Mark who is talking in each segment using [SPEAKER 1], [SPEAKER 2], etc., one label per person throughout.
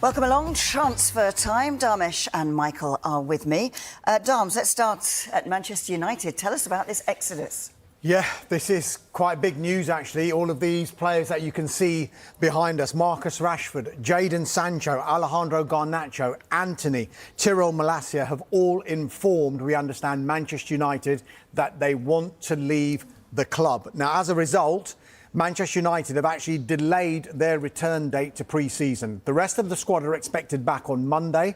[SPEAKER 1] Welcome along. Transfer time. Dharmesh and Michael are with me. Dharms, let's start at Manchester United. Tell us about this exodus.
[SPEAKER 2] Yeah, this is quite big news, actually. All of these players that you can see behind us, Marcus Rashford, Jadon Sancho, Alejandro Garnacho, Antony, Tyrell Malacia, have all informed, we understand, Manchester United that they want to leave the club. Now, as a result, Manchester United have actually delayed their return date to pre-season. The rest of the squad are expected back on Monday,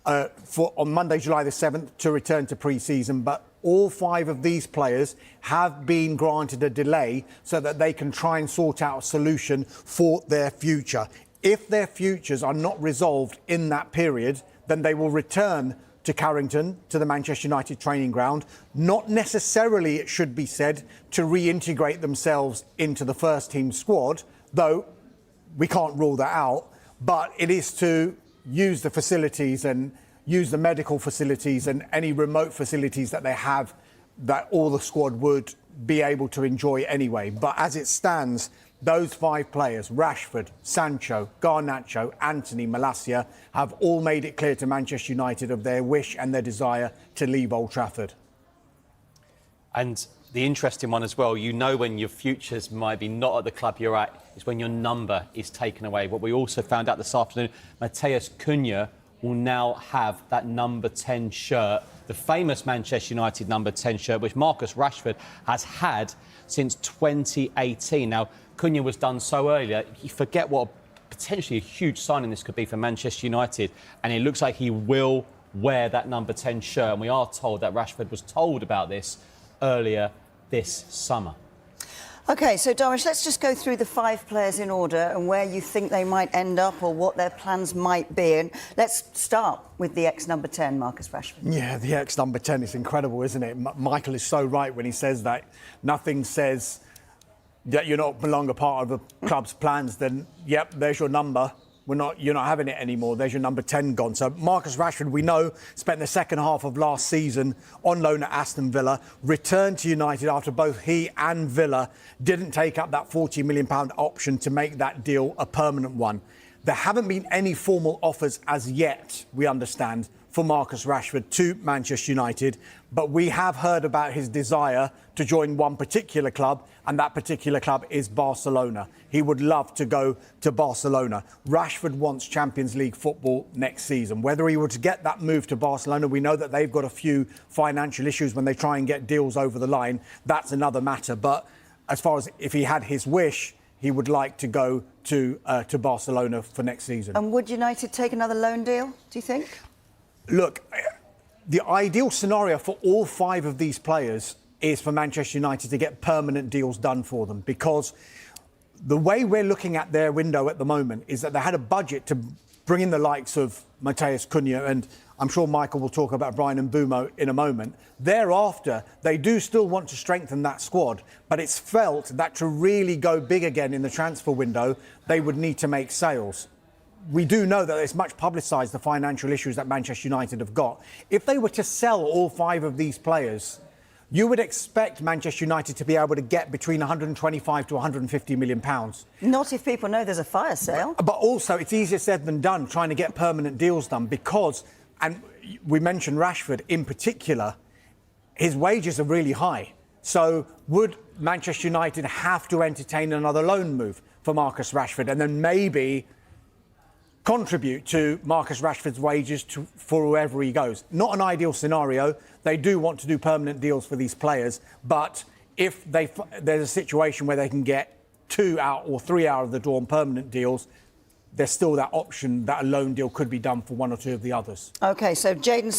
[SPEAKER 2] on Monday, July the 7th, to return to pre-season. But all 5 of these players have been granted a delay so that they can try and sort out a solution for their future. If their futures are not resolved in that period, then they will return to Carrington, to the Manchester United training ground. Not necessarily, it should be said, to reintegrate themselves into the first team squad, though we can't rule that out, but it is to use the facilities and use the medical facilities and any remote facilities that they have that all the squad would be able to enjoy anyway. But as it stands, those 5 players, Rashford, Sancho, Garnacho, Antony, Malacia, have all made it clear to Manchester United of their wish and their desire to leave Old Trafford. And
[SPEAKER 3] the interesting one as well, you know when your futures might be not at the club you're at, is when your number is taken away. What we also found out this afternoon, Matheus Cunha will now have that number 10 shirt, the famous Manchester United number 10 shirt, which Marcus Rashford has had since 2018. Now, Cunha was done so earlier, you forget what potentially a huge signing this could be for Manchester United, and it looks like he will wear that number 10 shirt, and we are told that Rashford was told about this earlier this summer.
[SPEAKER 1] OK, so Dharmesh, let's just go through the 5 players in order and where you think they might end up or what their plans might be. And let's start with the ex-number 10, Marcus Rashford.
[SPEAKER 2] Yeah, the ex-number 10 is incredible, isn't it? Michael is so right when he says that. Nothing says that you're not longer part of the club's plans, then, yep, there's your number. You're not having it anymore. There's your number 10 gone. So Marcus Rashford, we know, spent the second half of last season on loan at Aston Villa, returned to United after both he and Villa didn't take up that £40 million option to make that deal a permanent one. There haven't been any formal offers as yet, we understand, for Marcus Rashford to Manchester United, but we have heard about his desire to join one particular club, and that particular club is Barcelona. He would love to go to Barcelona. Rashford wants Champions League football next season. Whether he were to get that move to Barcelona, we know that they've got a few financial issues when they try and get deals over the line. That's another matter. But as far as if he had his wish, he would like to go to Barcelona for next season.
[SPEAKER 1] And would United take another loan deal, do you think?
[SPEAKER 2] Look, the ideal scenario for all 5 of these players is for Manchester United to get permanent deals done for them, because the way we're looking at their window at the moment is that they had a budget to bring in the likes of Matheus Cunha, and I'm sure Michael will talk about Brian Mbeumo in a moment. Thereafter, they do still want to strengthen that squad, but it's felt that to really go big again in the transfer window, they would need to make sales. We do know that it's much publicised, the financial issues that Manchester United have got. If they were to sell all 5 of these players, you would expect Manchester United to be able to get between 125 to 150 million pounds.
[SPEAKER 1] Not if people know there's a fire sale.
[SPEAKER 2] But also, it's easier said than done trying to get permanent deals done because, and we mentioned Rashford in particular, his wages are really high. So would Manchester United have to entertain another loan move for Marcus Rashford and then maybe contribute to Marcus Rashford's wages for wherever he goes? Not an ideal scenario. They do want to do permanent deals for these players, but if there's a situation where they can get 2 out or 3 out of the door on permanent deals, there's still that option that a loan deal could be done for 1 or 2 of the others.
[SPEAKER 1] OK, so Jadon